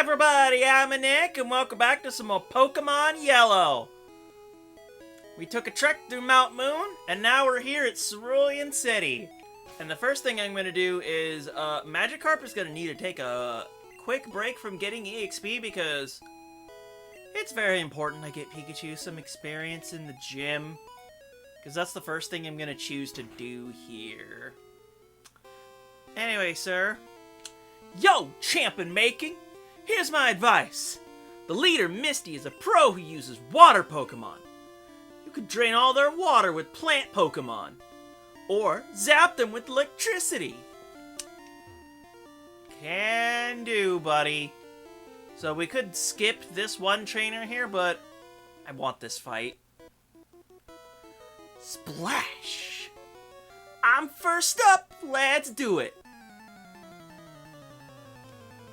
everybody, I'm Nick, and welcome back to some more Pokemon Yellow. We took a trek through Mount Moon, and now we're here at Cerulean City. And the first thing I'm going to do is, Magikarp is going to need to take a quick break from getting EXP because it's very important I get Pikachu some experience in the gym. Because that's the first thing I'm going to choose to do here. Anyway, sir. Yo, champion making! Here's my advice. The leader, Misty, is a pro who uses water Pokemon. You could drain all their water with plant Pokemon. Or zap them with electricity. Can do, buddy. So we could skip this one trainer here, but I want this fight. Splash! I'm first up! Let's do it!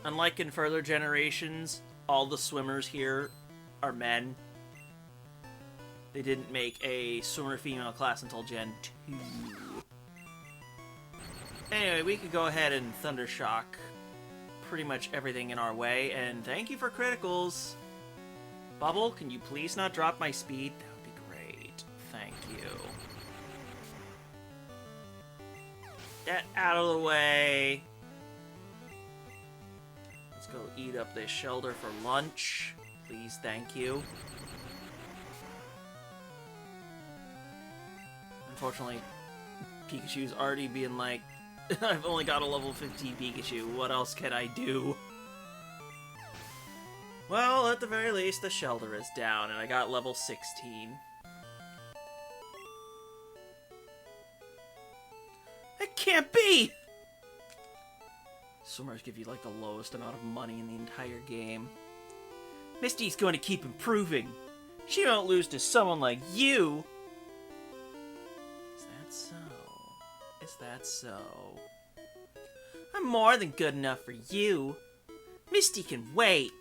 Unlike in further generations, all the swimmers here are men. They didn't make a swimmer female class until Gen 2. Anyway, we could go ahead and Thundershock pretty much everything in our way, and thank you for criticals. Bubble, can you please not drop my speed? That would be great. Thank you. Get out of the way. Let's go eat up this shelter for lunch. Please, thank you. Unfortunately, Pikachu's already being like, I've only got a level 15 Pikachu, what else can I do? Well, at the very least, the shelter is down, and I got level 16. It can't be! Swimmers give you, like, the lowest amount of money in the entire game. Misty's going to keep improving. She won't lose to someone like you! Is that so? Is that so? I'm more than good enough for you. Misty can wait.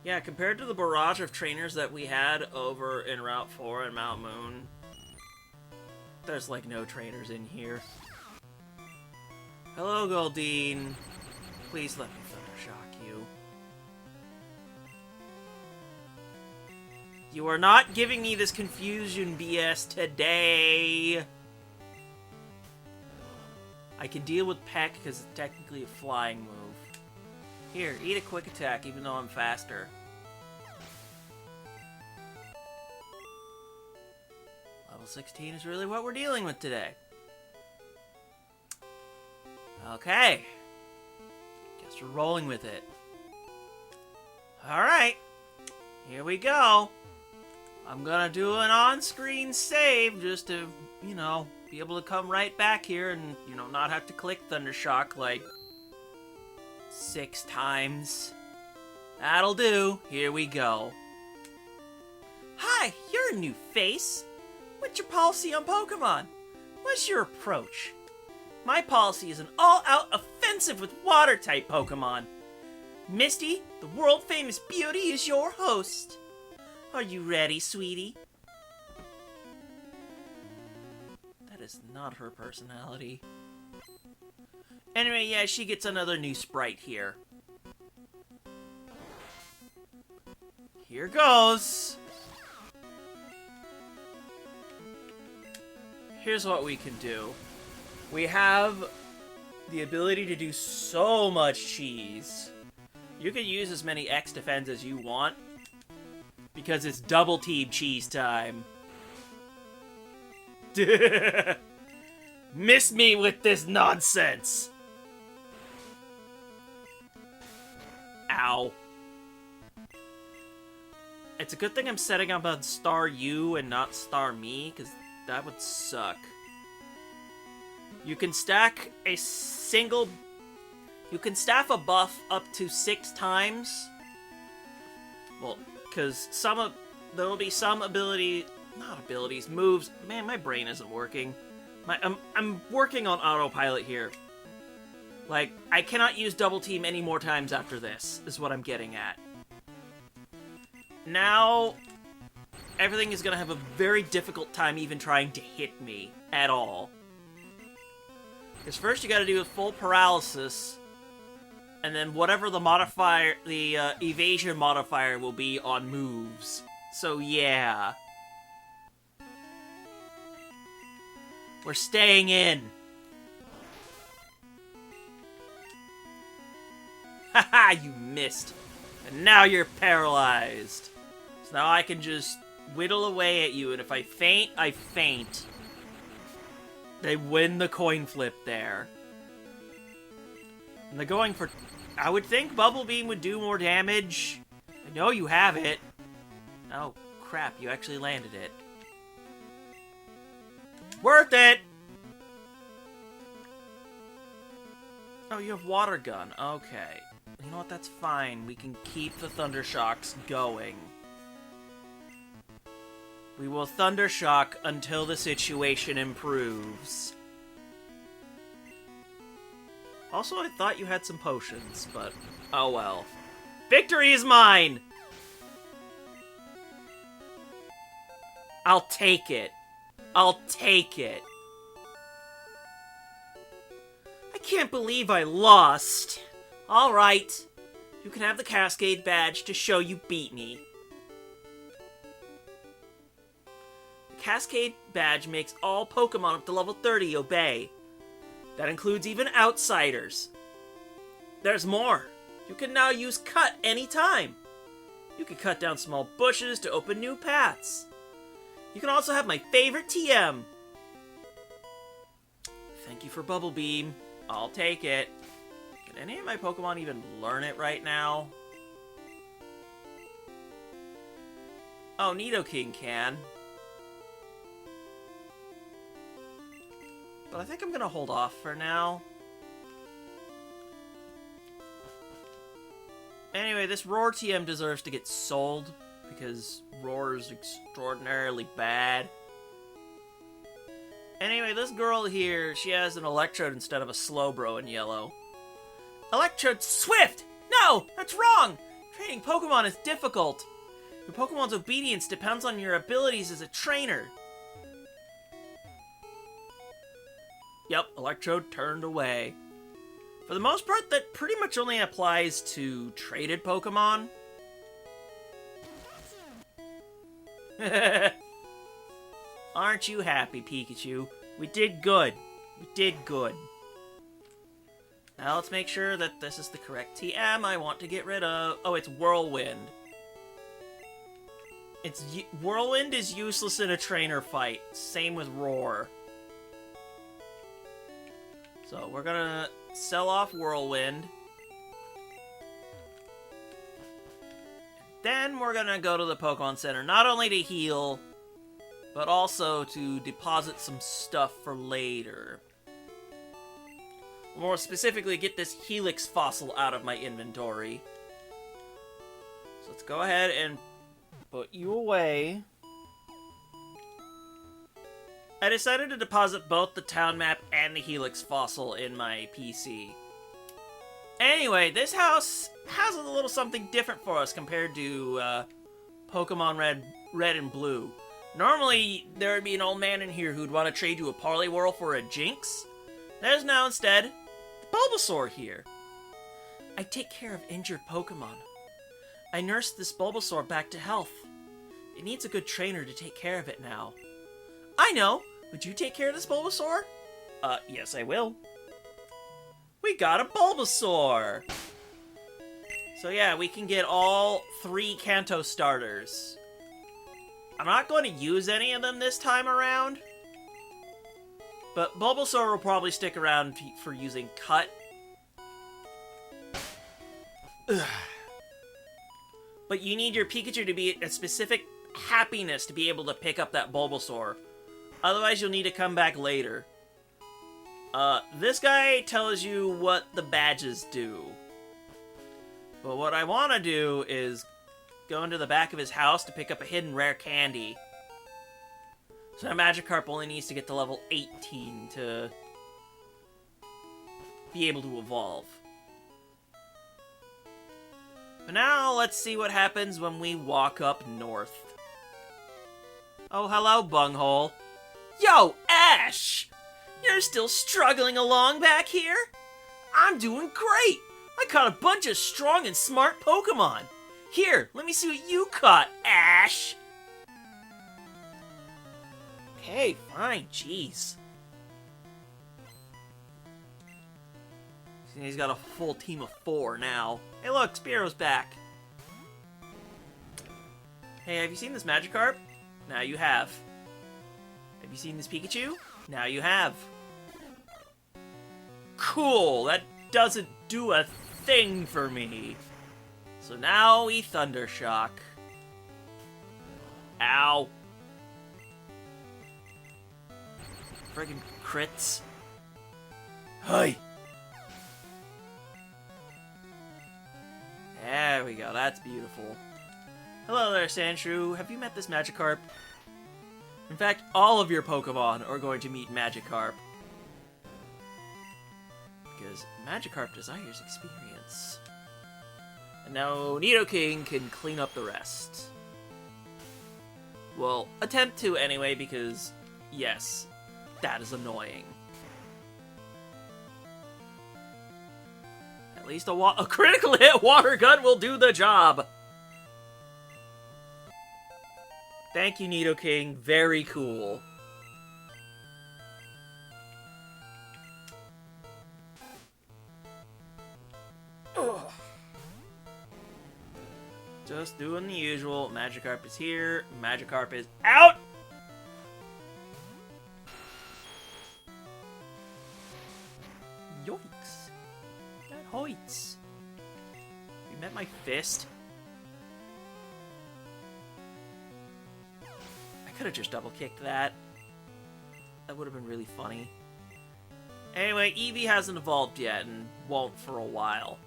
Yeah, compared to the barrage of trainers that we had over in Route 4 and Mount Moon, there's like no trainers in here. Hello, Goldeen. Please let me Thundershock you. You are not giving me this confusion BS today. I can deal with Peck because it's technically a flying move. Here, eat a quick attack even though I'm faster. Level 16 is really what we're dealing with today. Okay. Guess we're rolling with it. Alright. Here we go. I'm gonna do an on-screen save just to, you know, be able to come right back here and, you know, not have to click Thundershock like 6 times. That'll do. Here we go. Hi, you're a new face. What's your policy on Pokemon? What's your approach? My policy is an all-out offensive with Water-type Pokemon. Misty, the world-famous beauty, is your host. Are you ready, sweetie? That is not her personality. Anyway, yeah, she gets another new sprite here. Here goes! Here's what we can do. We have the ability to do so much cheese. You can use as many X defense as you want, because it's double team cheese time. Miss me with this nonsense! Ow. It's a good thing I'm setting up on Star U and not Star Me, because that would suck. You can stack a single... You can staff a buff up to 6 times. Well, because there will be some ability... Not abilities, moves... Man, my brain isn't working. I'm working on autopilot here. Like, I cannot use double team any more times after this, is what I'm getting at. Now, everything is going to have a very difficult time even trying to hit me at all. Because first you gotta do full paralysis, and then whatever the modifier, the evasion modifier will be on moves. So yeah. We're staying in. Haha, you missed. And now you're paralyzed. So now I can just whittle away at you, and if I faint, I faint. They win the coin flip there. And they're going for... I would think Bubble Beam would do more damage. I know you have it. Oh, crap, you actually landed it. Worth it! Oh, you have Water Gun. Okay. You know what? That's fine. We can keep the Thunder Shocks going. We will Thunder Shock until the situation improves. Also, I thought you had some potions, but oh well. Victory is mine! I'll take it. I'll take it. I can't believe I lost. Alright. You can have the Cascade Badge to show you beat me. The Cascade Badge makes all Pokemon up to level 30 obey. That includes even outsiders. There's more. You can now use Cut anytime. You can cut down small bushes to open new paths. You can also have my favorite TM. Thank you for Bubble Beam. I'll take it. Can any of my Pokemon even learn it right now? Oh, Nidoking can. But I think I'm gonna hold off for now. Anyway, this Roar TM deserves to get sold, because Roar is extraordinarily bad. Anyway, this girl here, she has an Electrode instead of a Slowbro in yellow. Electrode Swift! No! That's wrong! Training Pokemon is difficult. Your Pokemon's obedience depends on your abilities as a trainer. Yep, Electrode turned away. For the most part, that pretty much only applies to traded Pokemon. Aren't you happy, Pikachu? We did good. We did good. Now let's make sure that this is the correct TM I want to get rid of. Oh, it's Whirlwind. Whirlwind is useless in a trainer fight. Same with Roar. So we're gonna sell off Whirlwind. Then we're gonna go to the Pokemon Center, not only to heal, but also to deposit some stuff for later. More specifically, get this Helix fossil out of my inventory. So let's go ahead and put you away. I decided to deposit both the town map and the Helix fossil in my PC. Anyway, this house has a little something different for us compared to Pokemon Red and Blue. Normally, there would be an old man in here who'd want to trade you a Poliwhirl for a Jinx. There's now instead Bulbasaur here. I take care of injured Pokemon. I nursed this Bulbasaur back to health. It needs a good trainer to take care of it now. I know! Would you take care of this Bulbasaur? Yes I will. We got a Bulbasaur! So yeah, we can get all 3 Kanto starters. I'm not going to use any of them this time around. But Bulbasaur will probably stick around for using Cut. Ugh. But you need your Pikachu to be a specific happiness to be able to pick up that Bulbasaur. Otherwise, you'll need to come back later. This guy tells you what the badges do. But what I want to do is go into the back of his house to pick up a hidden rare candy. So that Magikarp only needs to get to level 18 to be able to evolve. But now, let's see what happens when we walk up north. Oh, hello, Bunghole. Yo, Ash! You're still struggling along back here? I'm doing great! I caught a bunch of strong and smart Pokémon! Here, let me see what you caught, Ash! Okay, fine, jeez. He's got a full team of 4 now. Hey look, Spearo's back. Hey, have you seen this Magikarp? Now you have. Have you seen this Pikachu? Now you have. Cool, that doesn't do a thing for me. So now we Thunder Shock. Ow. Friggin' crits. Hey! There we go, that's beautiful. Hello there, Sandshrew. Have you met this Magikarp? In fact, all of your Pokemon are going to meet Magikarp. Because Magikarp desires experience. And now Nidoking can clean up the rest. Well, attempt to anyway, because, yes, that is annoying. At least a critical hit water gun will do the job. Thank you, Nidoking. Very cool. Ugh. Just doing the usual. Magikarp is here. Magikarp is out! Yoinks. That hoits. You met my fist? I could have just double-kicked that. That would have been really funny. Anyway, Eevee hasn't evolved yet, and won't for a while.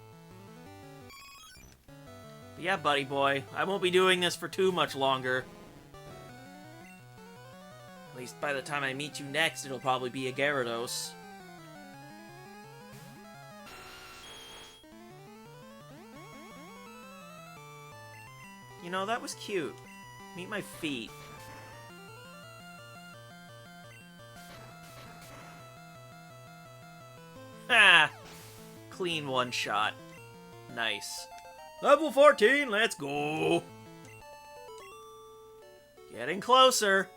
But yeah, buddy boy, I won't be doing this for too much longer. At least by the time I meet you next, it'll probably be a Gyarados. You know, that was cute. Meet my feet. Ha! Clean one shot. Nice. Level 14, let's go! Getting closer.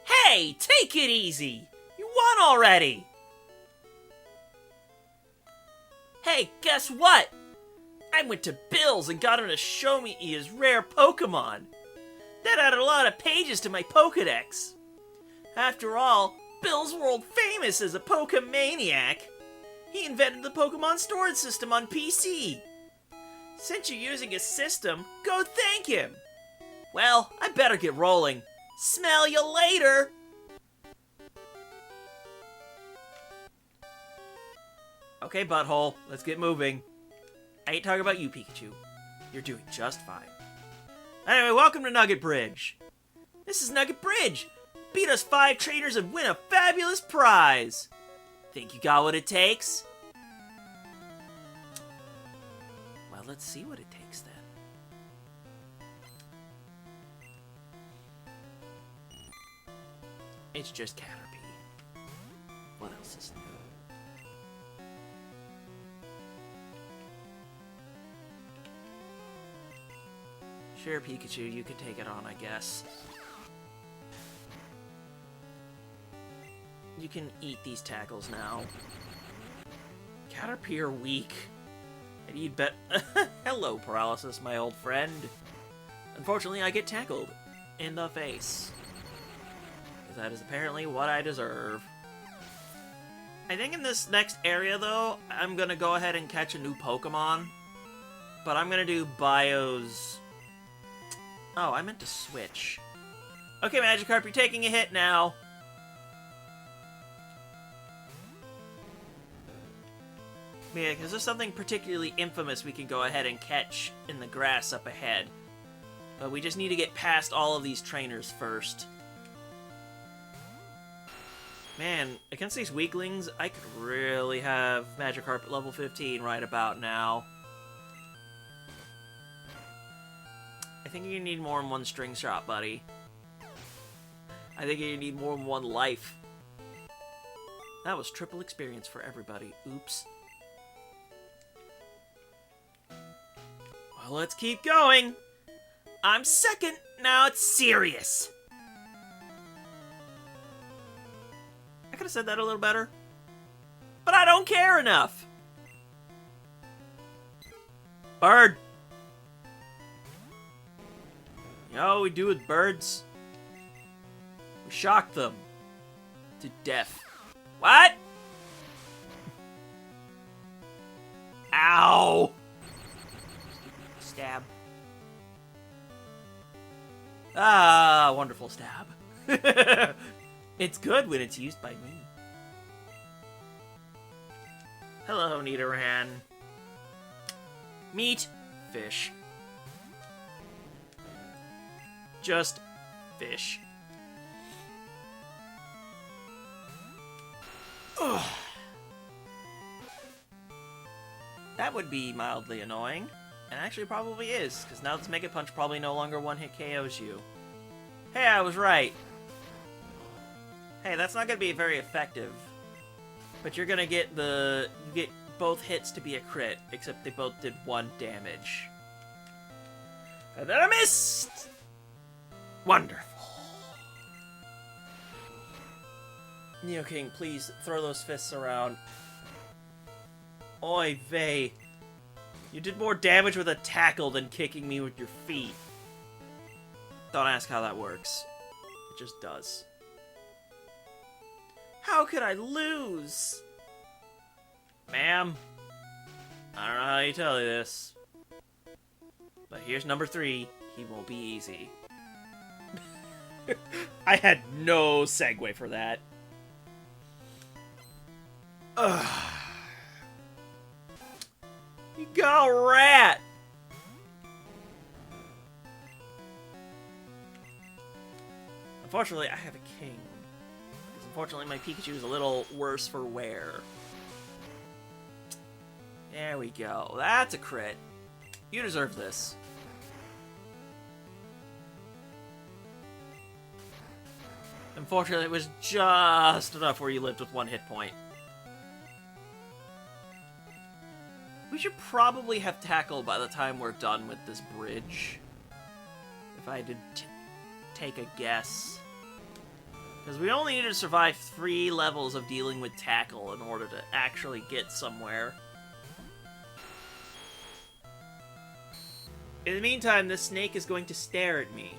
Hey, take it easy! You won already! Hey, guess what? I went to Bill's and got him to show me his rare Pokémon. That added a lot of pages to my Pokédex. After all, Bill's world famous as a Pokemaniac. He invented the Pokemon storage system on PC. Since you're using his system, go thank him. Well, I better get rolling. Smell you later! Okay, butthole, let's get moving. I ain't talking about you, Pikachu. You're doing just fine. Anyway, welcome to Nugget Bridge. This is Nugget Bridge. Beat us 5 trainers and win a fabulous prize. Think you got what it takes? Well, let's see what it takes then. It's just Caterpie. What else is new? Sure, Pikachu, you could take it on, I guess. You can eat these tackles now. Caterpie are weak. And you'd bet... Hello, Paralysis, my old friend. Unfortunately, I get tackled in the face. Because that is apparently what I deserve. I think in this next area, though, I'm going to go ahead and catch a new Pokemon. But I'm going to do Bio's... Oh, I meant to switch. Okay, Magikarp, you're taking a hit now. Yeah, because there's something particularly infamous we can go ahead and catch in the grass up ahead. But we just need to get past all of these trainers first. Man, against these weaklings, I could really have Magikarp at level 15 right about now. I think you need more than one string shot, buddy. I think you need more than one life. That was triple experience for everybody. Oops. Well, let's keep going. I'm second. Now it's serious. I could have said that a little better. But I don't care enough. Bird. You know what we do with birds? We shock them to death. What? Ow! Stab. Ah, wonderful stab. It's good when it's used by me. Hello, Nidoran. Meat. Fish. Just fish. Ugh. That would be mildly annoying. And actually probably is, because now this Mega Punch probably no longer one-hit KOs you. Hey, I was right. Hey, that's not going to be very effective. But you're going to get you get both hits to be a crit, except they both did 1 damage. And then I missed! Wonderful. Neo King, please throw those fists around. Oy vey. You did more damage with a tackle than kicking me with your feet. Don't ask how that works. It just does. How could I lose? Ma'am, I don't know how you tell you this, but here's number 3. He won't be easy. I had no segue for that. Ugh. You go, rat! Unfortunately, I have a king. Because unfortunately, my Pikachu is a little worse for wear. There we go. That's a crit. You deserve this. Unfortunately, it was just enough where you lived with 1 hit point. We should probably have tackle by the time we're done with this bridge. If I did take a guess. Because we only need to survive 3 levels of dealing with tackle in order to actually get somewhere. In the meantime, this snake is going to stare at me.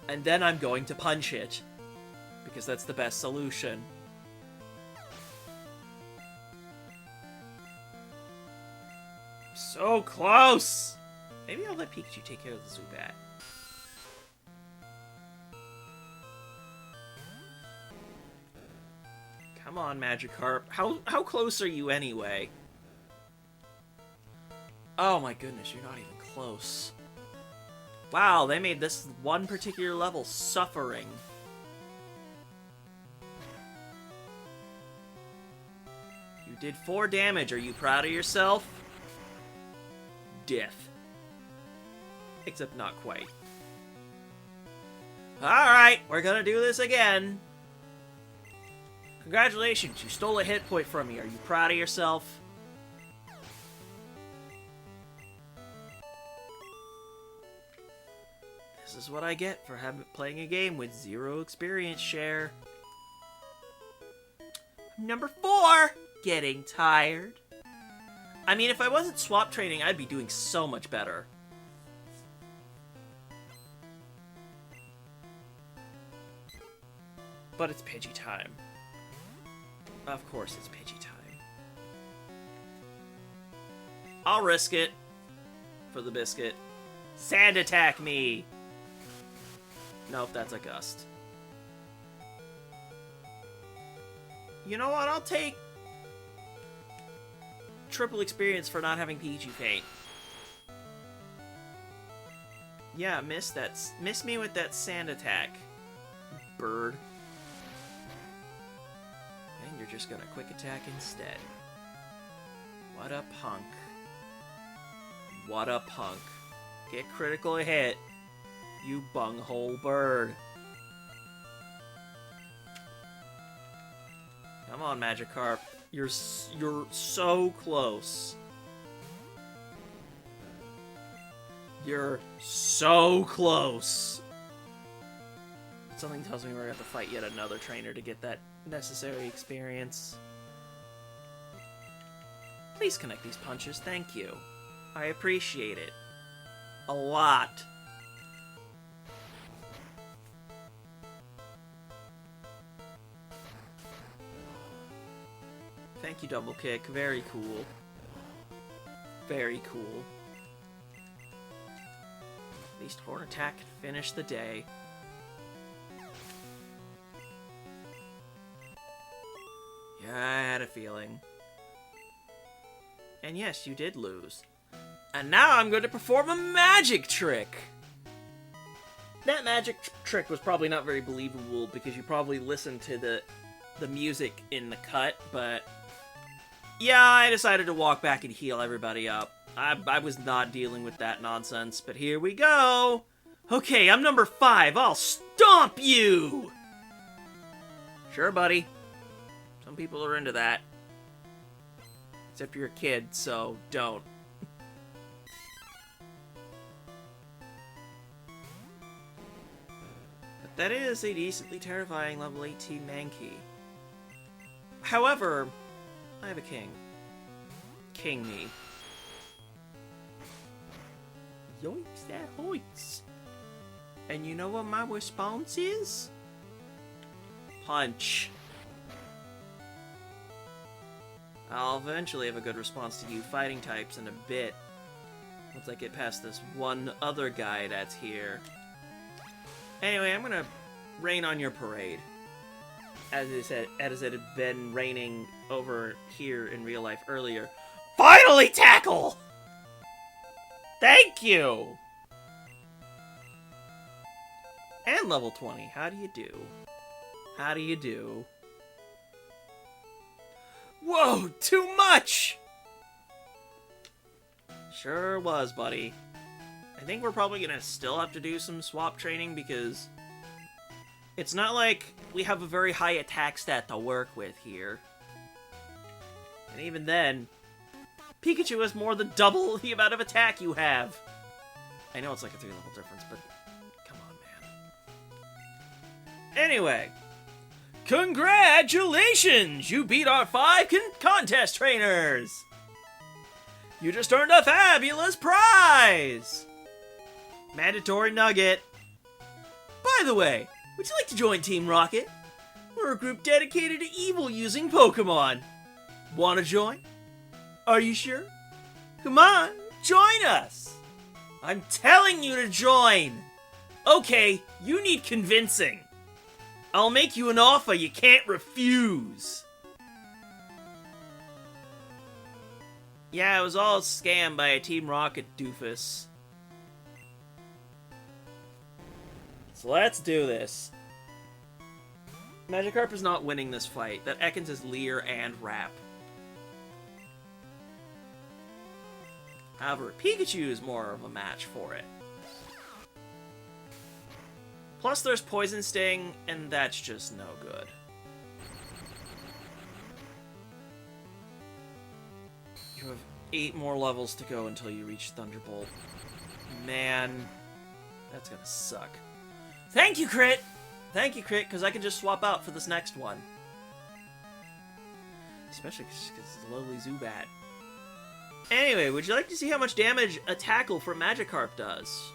And then I'm going to punch it. Because that's the best solution. So close! Maybe I'll let Pikachu take care of the Zubat. Come on, Magikarp. How close are you anyway? Oh my goodness, you're not even close. Wow, they made this one particular level suffering. You did 4 damage. Are you proud of yourself? Death. Except not quite. Alright, we're gonna do this again. Congratulations, you stole a hit point from me. Are you proud of yourself? This is what I get for playing a game with 0 experience share. Number 4! Getting tired. I mean, if I wasn't swap training, I'd be doing so much better. But it's Pidgey time. Of course it's Pidgey time. I'll risk it. For the biscuit. Sand attack me! Nope, that's a gust. You know what? I'll take triple experience for not having Pikachu paint. Yeah, miss me with that sand attack, bird. And you're just gonna quick attack instead. What a punk. What a punk. Get critical hit, you bunghole bird. Come on, Magikarp. You're so close. You're so close. Something tells me we're gonna have to fight yet another trainer to get that necessary experience. Please connect these punches, thank you. I appreciate it. A lot. Thank you, double kick. Very cool. Very cool. At least Horn Attack can finish the day. Yeah, I had a feeling. And yes, you did lose. And now I'm going to perform a magic trick! That magic trick was probably not very believable because you probably listened to the music in the cut, but... yeah, I decided to walk back and heal everybody up. I was not dealing with that nonsense, but here we go! Okay, I'm number 5. I'll stomp you! Sure, buddy. Some people are into that. Except you're a kid, so don't. But that is a decently terrifying level 18 Mankey. However, I have a king. King me. Yoinks that hoits. And you know what my response is? Punch. I'll eventually have a good response to you fighting types in a bit. Once I get past this one other guy that's here. Anyway, I'm gonna rain on your parade. As it had been raining over here in real life earlier. Finally, tackle! Thank you! And level 20. How do you do? How do you do? Whoa, too much! Sure was, buddy. I think we're probably gonna still have to do some swap training because it's not like we have a very high attack stat to work with here. And even then, Pikachu has more than double the amount of attack you have. I know it's like a 3-level difference, but come on, man. Anyway, congratulations! You beat our 5 contest trainers! You just earned a fabulous prize! Mandatory nugget. By the way, would you like to join Team Rocket? We're a group dedicated to evil using Pokémon. Wanna join? Are you sure? Come on, join us! I'm telling you to join! Okay, you need convincing. I'll make you an offer you can't refuse. Yeah, it was all a scam by a Team Rocket doofus. So let's do this. Magikarp is not winning this fight. That Ekans is Leer and Rap. However, Pikachu is more of a match for it. Plus there's Poison Sting, and that's just no good. You have 8 more levels to go until you reach Thunderbolt. Man, that's gonna suck. Thank you, Crit! Thank you, Crit, because I can just swap out for this next one. Especially because it's a lovely Zubat. Anyway, would you like to see how much damage a tackle from Magikarp does?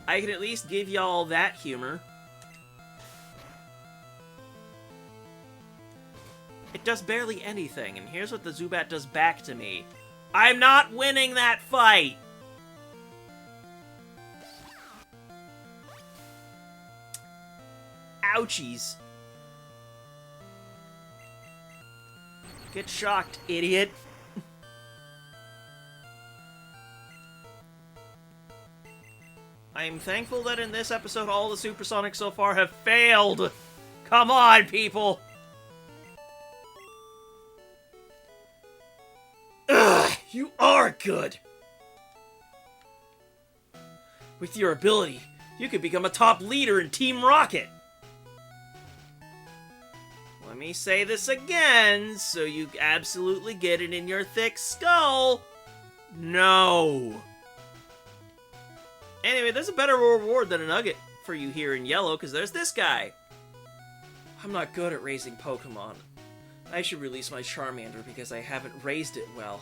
I can at least give y'all that humor. It does barely anything, and here's what the Zubat does back to me. I'm not winning that fight! Ouchies. Get shocked, idiot. I'm thankful that in this episode all the Supersonics so far have failed. Come on, people. Ugh, you are good. With your ability, you could become a top leader in Team Rocket. Well, I me say this again, so you absolutely get it in your thick skull. No. Anyway, there's a better reward than a nugget for you here in yellow, because there's this guy. I'm not good at raising Pokemon. I should release my Charmander because I haven't raised it well.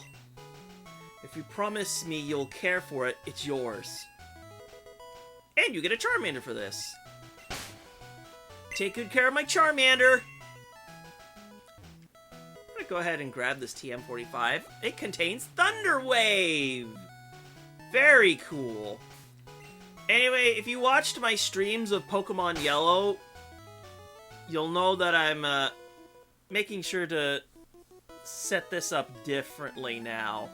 If you promise me you'll care for it, it's yours. And you get a Charmander for this. Take good care of my Charmander. I'm gonna go ahead and grab this TM45. It contains Thunder Wave. Very cool. Anyway, if you watched my streams of Pokemon Yellow, you'll know that I'm making sure to set this up differently now.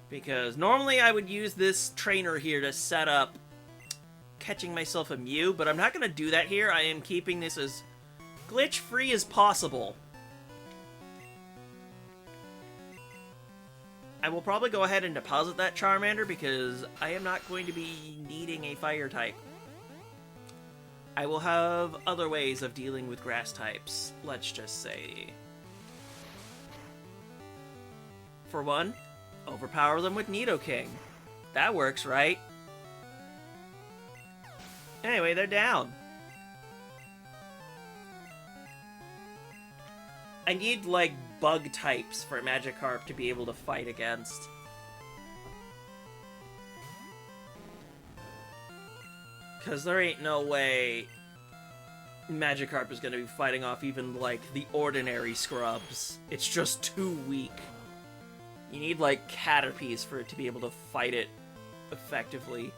Because normally I would use this trainer here to set up catching myself a Mew, but I'm not going to do that here. I am keeping this as glitch-free as possible. I will probably go ahead and deposit that Charmander because I am not going to be needing a fire type. I will have other ways of dealing with grass types, let's just say. For one, overpower them with Nidoking. That works, right? Anyway, they're down. I need, like, bug types for Magikarp to be able to fight against. Because there ain't no way Magikarp is going to be fighting off even, like, the ordinary scrubs. It's just too weak. You need, like, Caterpies for it to be able to fight it effectively.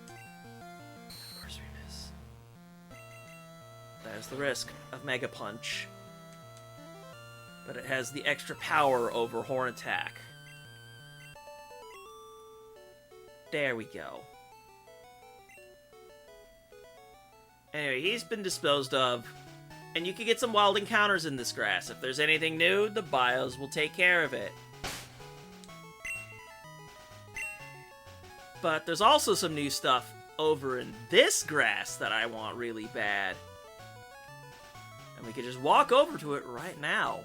Of course we miss. There's the risk of Mega Punch. But it has the extra power over Horn Attack. There we go. Anyway, he's been disposed of. And you can get some wild encounters in this grass. If there's anything new, the bios will take care of it. But there's also some new stuff over in this grass that I want really bad. And we can just walk over to it right now.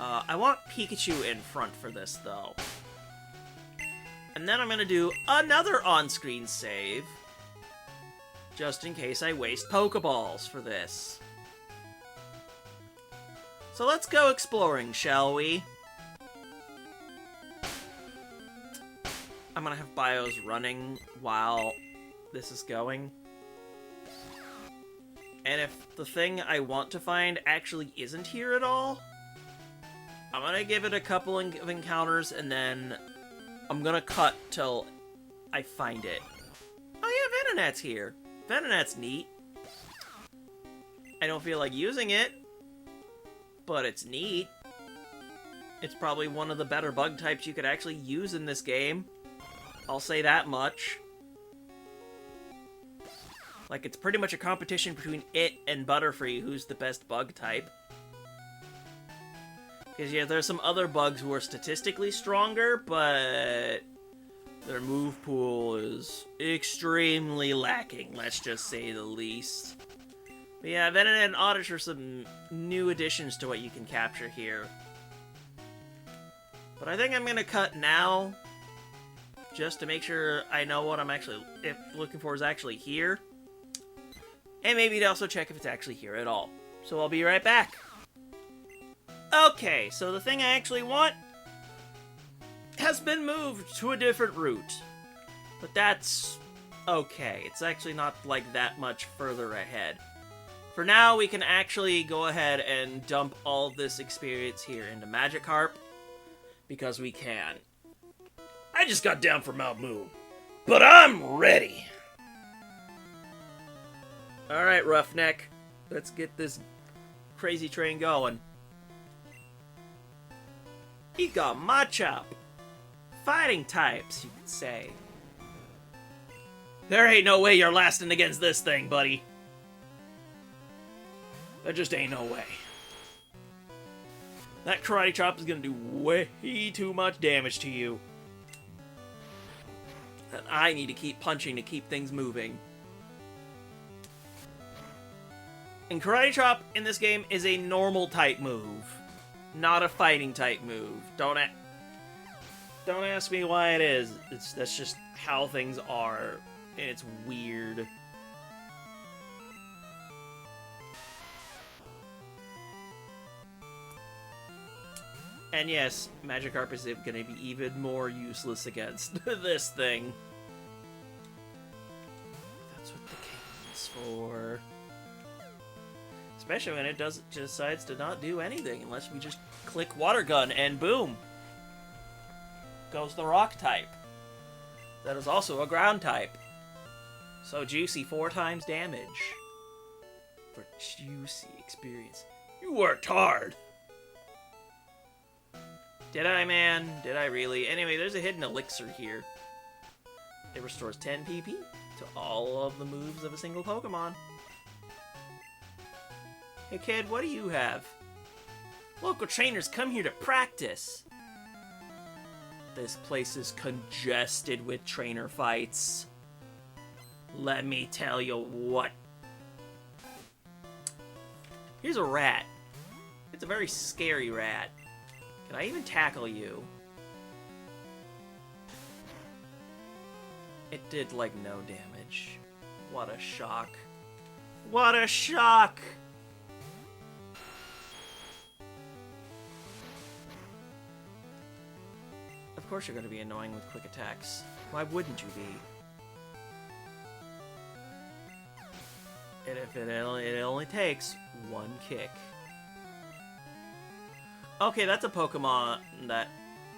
I want Pikachu in front for this, though. And then I'm going to do another on-screen save. Just in case I waste Pokeballs for this. So let's go exploring, shall we? I'm gonna have bios running while this is going. And if the thing I want to find actually isn't here at all, I'm gonna give it a couple of encounters and then I'm gonna cut till I find it. Oh yeah, Venonat's here. Venonat's neat. I don't feel like using it, but it's neat. It's probably one of the better bug types you could actually use in this game. I'll say that much. Like, it's pretty much a competition between it and Butterfree, who's the best bug type. Because, yeah, there's some other bugs who are statistically stronger, but their move pool is extremely lacking, let's just say the least. But yeah, Venonat and Oddish are some new additions to what you can capture here. But I think I'm going to cut now, just to make sure I know what I'm actually looking for is actually here. And maybe to also check if it's actually here at all. So I'll be right back. Okay, so the thing I actually want has been moved to a different route. But that's okay. It's actually not like that much further ahead. For now, we can actually go ahead and dump all this experience here into Magikarp, because we can. I just got down from Mount Moon, but I'm ready. Alright, Roughneck. Let's get this crazy train going. He got Machop. Fighting types, you could say. There ain't no way you're lasting against this thing, buddy. There just ain't no way. That Karate Chop is gonna do way too much damage to you. And I need to keep punching to keep things moving. And Karate Chop in this game is a normal type move, not a fighting type move. Don't ask me why it is. That's just how things are, and it's weird. And yes, Magikarp is going to be even more useless against this thing. That's what the king is for. Especially when it decides to not do anything unless we just click Water Gun and boom! Goes the Rock type. That is also a ground type. So juicy, 4 times damage. For juicy experience. You worked hard! Did I, man? Did I really? Anyway, there's a hidden elixir here. It restores 10 PP to all of the moves of a single Pokemon. Hey kid, what do you have? Local trainers come here to practice. This place is congested with trainer fights. Let me tell you what. Here's a rat. It's a very scary rat. Can I even tackle you? It did, like, no damage. What a shock. What a shock! Of course you're going to be annoying with quick attacks. Why wouldn't you be? And if it only takes 1 kick. Okay, that's a Pokemon that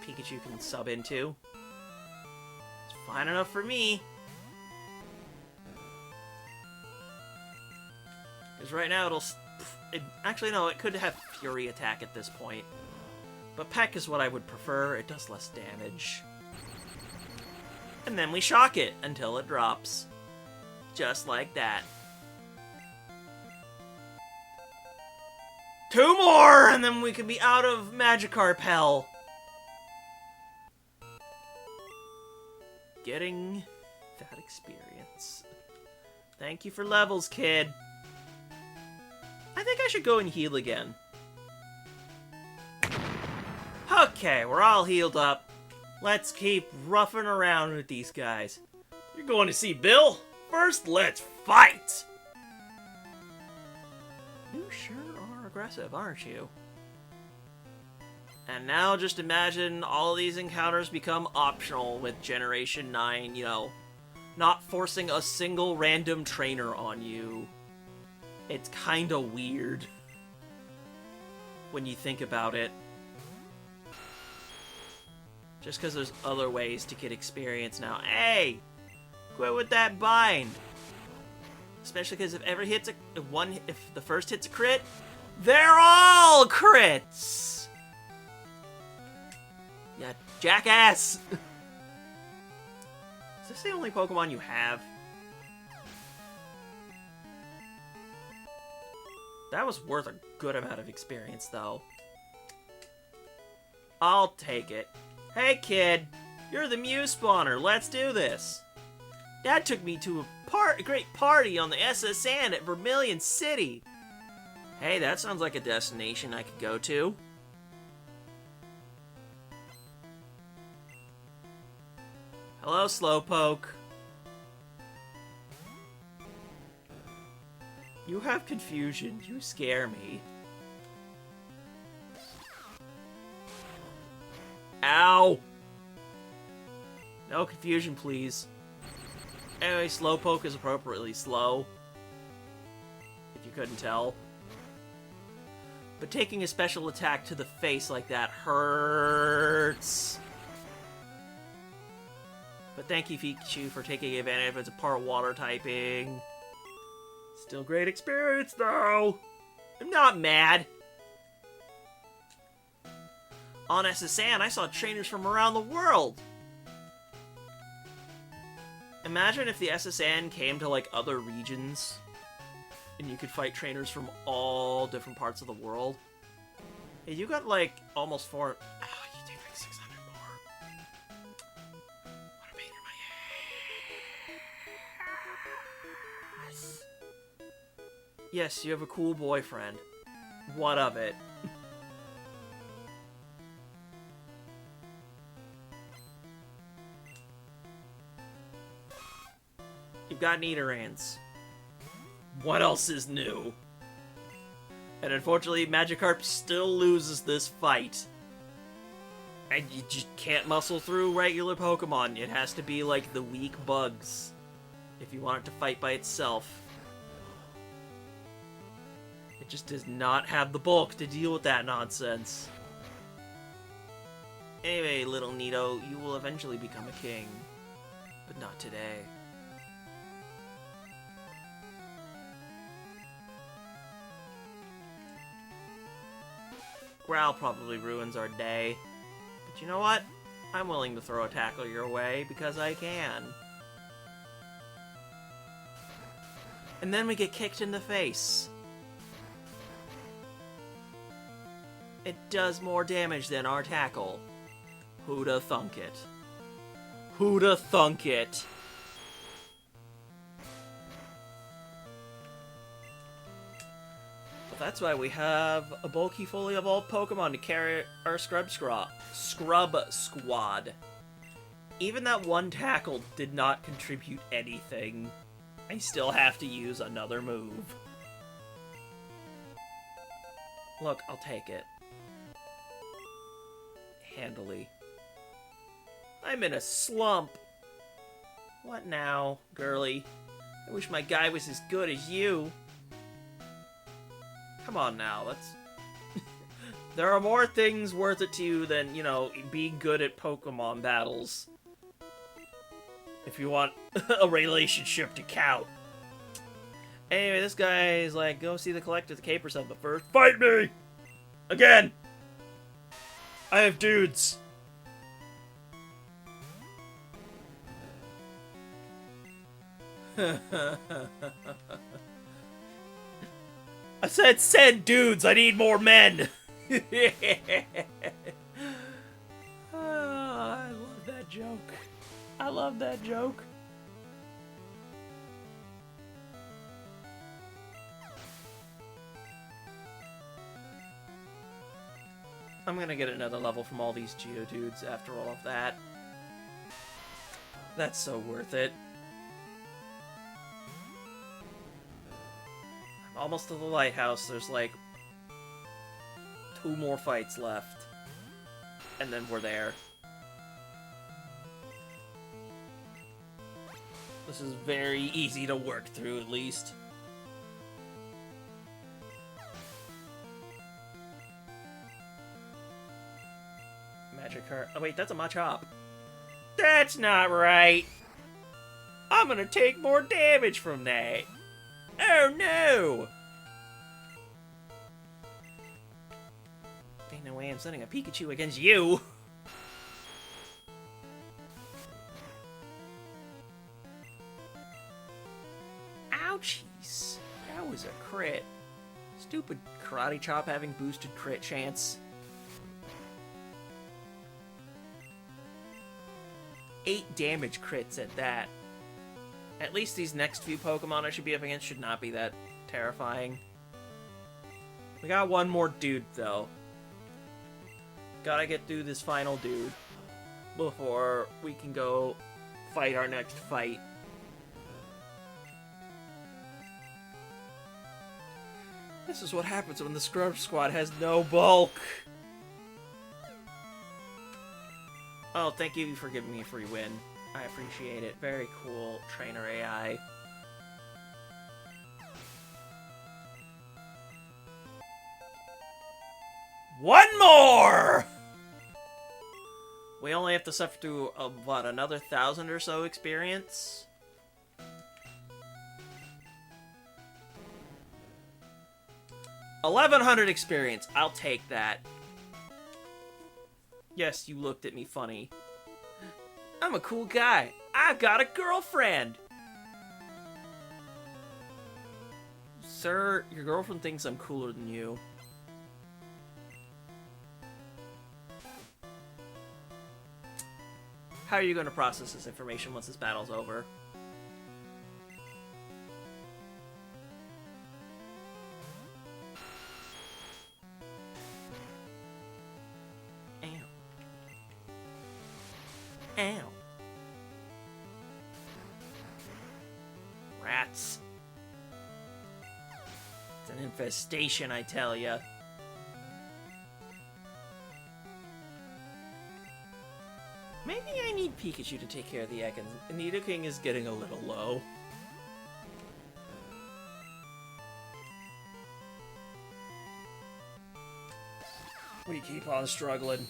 Pikachu can sub into. It's fine enough for me. Because right now actually, no, it could have Fury Attack at this point. But Peck is what I would prefer. It does less damage. And then we shock it until it drops. Just like that. 2 more! And then we can be out of Magikarp hell. Getting that experience. Thank you for levels, kid. I think I should go and heal again. Okay, we're all healed up. Let's keep roughing around with these guys. You're going to see Bill? First, let's fight! You sure are aggressive, aren't you? And now just imagine all of these encounters become optional with Generation 9, you know, not forcing a single random trainer on you. It's kinda weird when you think about it. Just because there's other ways to get experience now. Hey! Quit with that bind! Especially because if the first hit's a crit, they're all crits! Yeah, jackass! Is this the only Pokemon you have? That was worth a good amount of experience, though. I'll take it. Hey, kid! You're the Mew spawner. Let's do this! Dad took me to a great party on the SS Sand at Vermilion City. Hey, that sounds like a destination I could go to. Hello, Slowpoke. You have confusion. You scare me. Ow! No confusion, please. Anyway, Slowpoke is appropriately slow. If you couldn't tell. But taking a special attack to the face like that hurts. But thank you, Pikachu, for taking advantage of its part water typing. Still great experience, though! I'm not mad! On SSN, I saw trainers from around the world! Imagine if the SSN came to, like, other regions, and you could fight trainers from all different parts of the world. Hey, you got, like, almost 4... Ah, you take, like, 600 more. What a pain in my ass. Yes, you have a cool boyfriend. What of it? You've got Nidorans. What else is new? And unfortunately, Magikarp still loses this fight. And you just can't muscle through regular Pokemon. It has to be like the weak bugs if you want it to fight by itself. It just does not have the bulk to deal with that nonsense. Anyway, little Nido, you will eventually become a king. But not today. Growl probably ruins our day. But you know what? I'm willing to throw a tackle your way because I can. And then we get kicked in the face. It does more damage than our tackle. Who'da thunk it? Who'da thunk it? But that's why we have a bulky fully evolved Pokemon to carry our Scrub Squad. Even that one tackle did not contribute anything. I still have to use another move. Look, I'll take it. Handily. I'm in a slump. What now, girly? I wish my guy was as good as you. Come on now, let's... There are more things worth it to you than, you know, being good at Pokemon battles. If you want a relationship to count. Anyway, this guy's like, go see the Collector at the Cape or something, but first, fight me! Again! I have dudes! I said send dudes, I need more men! Oh, I love that joke. I love that joke. I'm gonna get another level from all these Geodudes after all of that. That's so worth it. I'm almost to the lighthouse. There's like 2 more fights left. And then we're there. This is very easy to work through, at least. Magikarp. Oh wait, that's a Machop. That's not right! I'm gonna take more damage from that! Oh no! Ain't no way I'm sending a Pikachu against you! Ouchies! That was a crit. Stupid Karate Chop having boosted crit chance. 8 damage crits at that. At least these next few Pokemon I should be up against should not be that terrifying. We got one more dude, though. Gotta get through this final dude before we can go fight our next fight. This is what happens when the Scrub Squad has no bulk. Oh, thank you for giving me a free win. I appreciate it. Very cool, trainer AI. One more! We only have to suffer through, what, another 1,000 or so experience? $1,100 experience. I'll take that. Yes, you looked at me funny. I'm a cool guy. I've got a girlfriend. Sir, your girlfriend thinks I'm cooler than you. How are you going to process this information once this battle's over? Ow. Rats. It's an infestation, I tell ya. Maybe I need Pikachu to take care of the Ekans. Nidoking is getting a little low. We keep on struggling.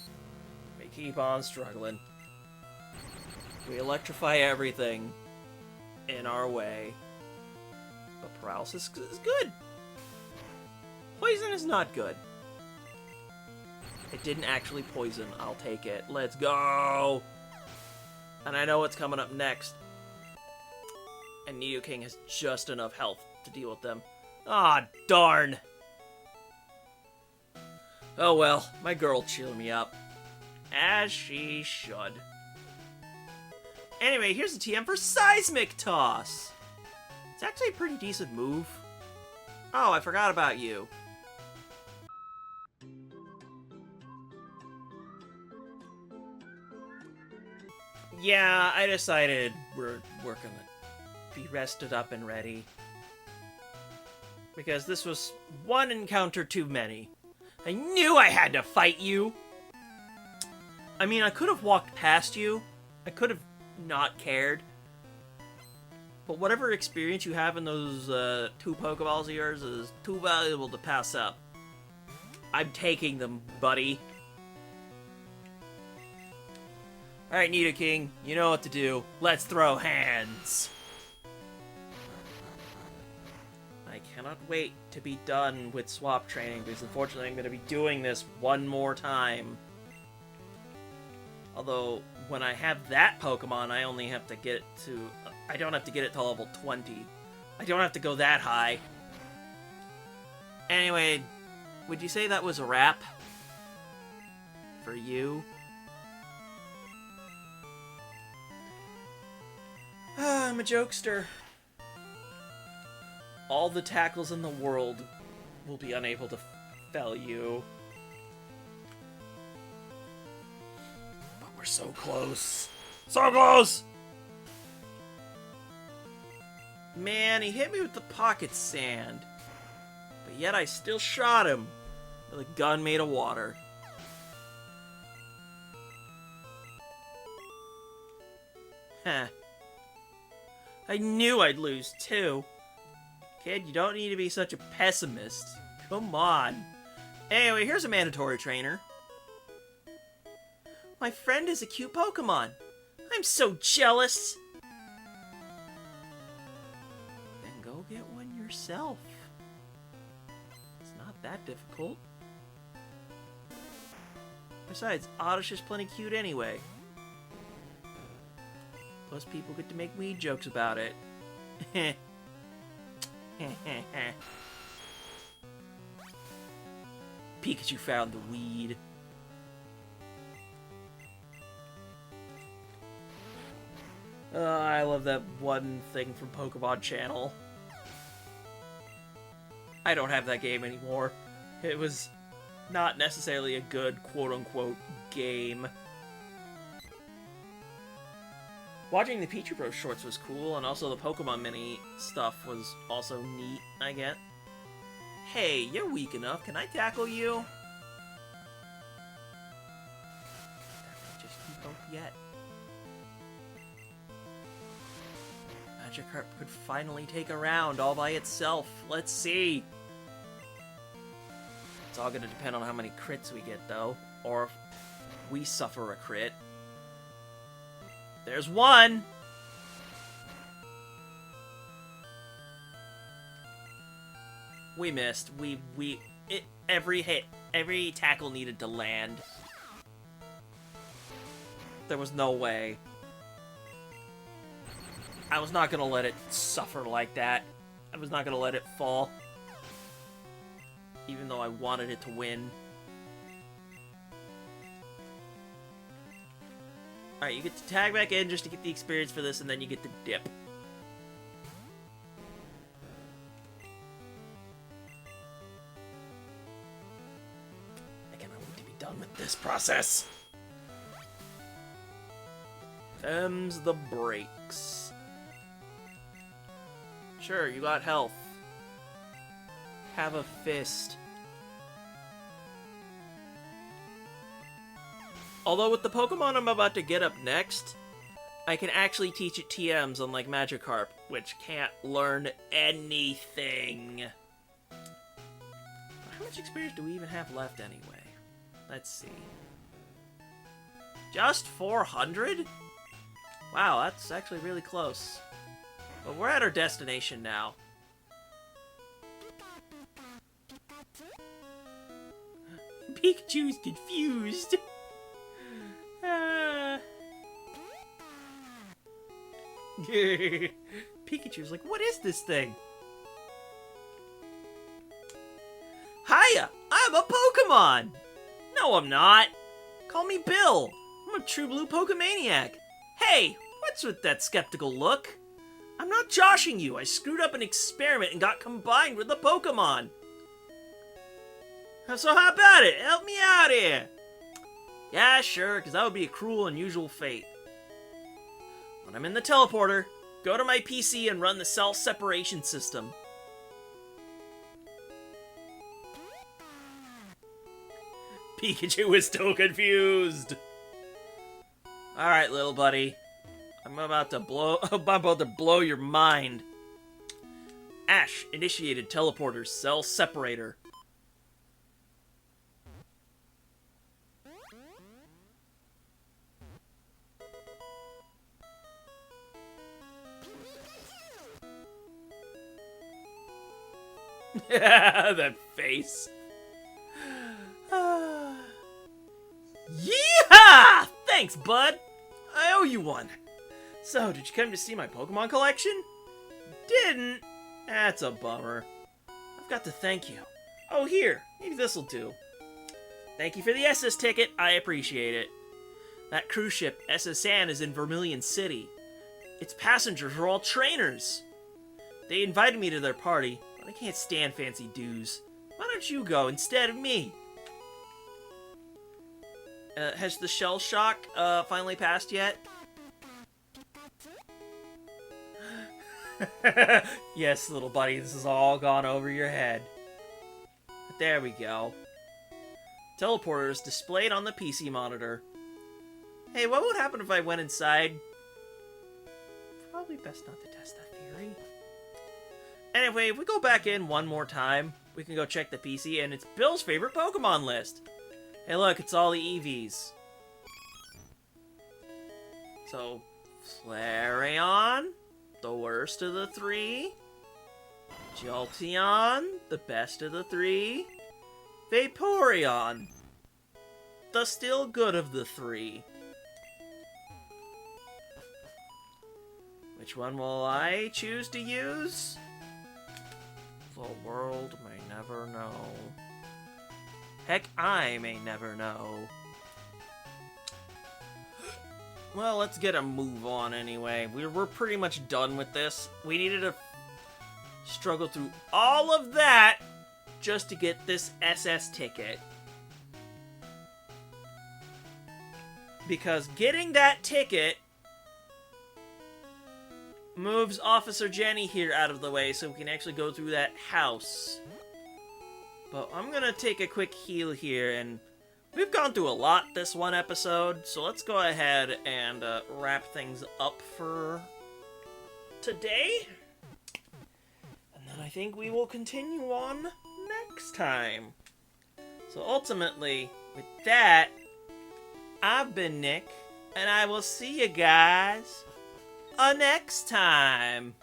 We keep on struggling. We electrify everything in our way. But paralysis is good. Poison is not good. It didn't actually poison. I'll take it. Let's go! And I know what's coming up next. And Nidoking has just enough health to deal with them. Ah, darn! Oh well, my girl cheered me up. As she should. Anyway, here's a TM for Seismic Toss! It's actually a pretty decent move. Oh, I forgot about you. Yeah, I decided we're gonna be rested up and ready. Because this was one encounter too many. I knew I had to fight you! I mean, I could have walked past you. I could have not cared. But whatever experience you have in those 2 Pokeballs of yours is too valuable to pass up. I'm taking them, buddy. Alright, Nidoking, you know what to do. Let's throw hands! I cannot wait to be done with swap training, because unfortunately I'm going to be doing this one more time. Although, when I have that Pokemon, I only have to get it to... I don't have to get it to level 20. I don't have to go that high. Anyway, would you say that was a wrap? For you? I'm a jokester. All the tackles in the world will be unable to fell you. But we're so close. So close! Man, he hit me with the pocket sand. But yet I still shot him with a gun made of water. Heh. I knew I'd lose too. Kid, you don't need to be such a pessimist. Come on. Anyway, here's a mandatory trainer. My friend is a cute Pokemon. I'm so jealous. Then go get one yourself. It's not that difficult. Besides, Oddish is plenty cute anyway. Plus, people get to make weed jokes about it. Pikachu found the weed. I love that one thing from Pokemon Channel. I don't have that game anymore. It was not necessarily a good quote-unquote game. Watching the Pichu Bros shorts was cool, and also the Pokemon Mini stuff was also neat, I get. Hey, you're weak enough. Can I tackle you? That may just keep hope yet. Magikarp could finally take a round all by itself. Let's see. It's all gonna depend on how many crits we get, though. Or if we suffer a crit. There's one! We missed. Every hit, every tackle needed to land. There was no way. I was not gonna let it suffer like that. I was not gonna let it fall. Even though I wanted it to win. Alright, you get to tag back in just to get the experience for this, and then you get to dip. I cannot wait to be done with this process. Them's the breaks. Sure, you got health. Have a fist. Although with the Pokemon I'm about to get up next, I can actually teach it TMs unlike Magikarp, which can't learn anything. How much experience do we even have left anyway? Let's see. Just 400? Wow, that's actually really close. But we're at our destination now. Pikachu's confused. Pikachu's like, what is this thing? Hiya! I'm a Pokemon! No, I'm not. Call me Bill. I'm a true blue Pokemaniac. Hey, what's with that skeptical look? I'm not joshing you. I screwed up an experiment and got combined with a Pokemon. So how about it? Help me out here. Yeah, sure, because that would be a cruel, unusual fate. When I'm in the teleporter, go to my PC and run the cell separation system. Pikachu is still confused. Alright, little buddy. I'm about to blow your mind. Ash initiated teleporter cell separator. That face. Yeehaw! Thanks, bud. I owe you one. So, did you come to see my Pokemon collection? Didn't? That's a bummer. I've got to thank you. Oh, here. Maybe this'll do. Thank you for the SS ticket. I appreciate it. That cruise ship, SS San, is in Vermilion City. Its passengers are all trainers. They invited me to their party, but I can't stand fancy dues. Why don't you go instead of me? Has the shell shock finally passed yet? Yes, little buddy, this has all gone over your head. But there we go. Teleporter is displayed on the PC monitor. Hey, what would happen if I went inside? Probably best not to test that theory. Anyway, if we go back in one more time, we can go check the PC, and it's Bill's favorite Pokemon list. Hey look, it's all the EVs. So, Flareon, the worst of the three. Jolteon, the best of the three. Vaporeon, the still good of the three. Which one will I choose to use? The world may never know. Heck, I may never know. Well, let's get a move on anyway. We're pretty much done with this. We needed to struggle through all of that just to get this SS ticket. Because getting that ticket moves Officer Jenny here out of the way so we can actually go through that house. But I'm gonna take a quick heal here, and we've gone through a lot this one episode, so let's go ahead and wrap things up for today. And then I think we will continue on next time. So ultimately, with that, I've been Nick, and I will see you guys next time.